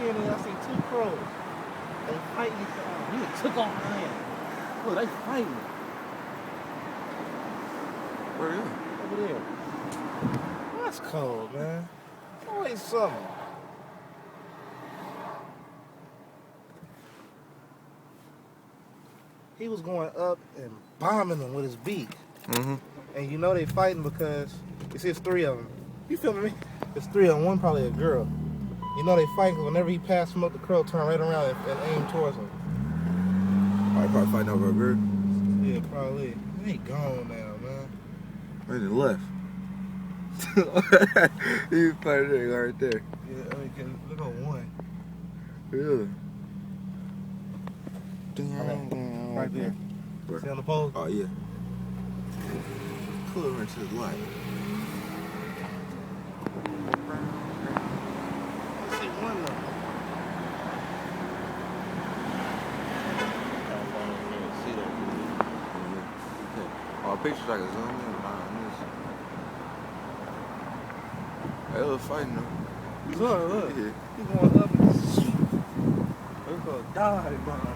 in there, I see two crows. They fighting each other. He just took off land. Look, they fighting. Where are you? Over there. That's cold, man. Always something. He was going up and bombing them with his beak. Mm-hmm. And you know they fighting because it's three of them. You feeling me? It's three of them. One probably a girl. You know they fighting because whenever he passed him up, the crow turn right around and aim towards him. Probably fighting over a bird. Yeah, probably. They gone now, man. Right to the left. He's fighting right there. Yeah, I mean, look on one. Really? Right there. Where? See on the pole? Oh, yeah. Pull her into the light. I see one of them. Oh, pictures I can zoom in behind this. They was fighting though. Look. Yeah. He going up and they're gonna die, man.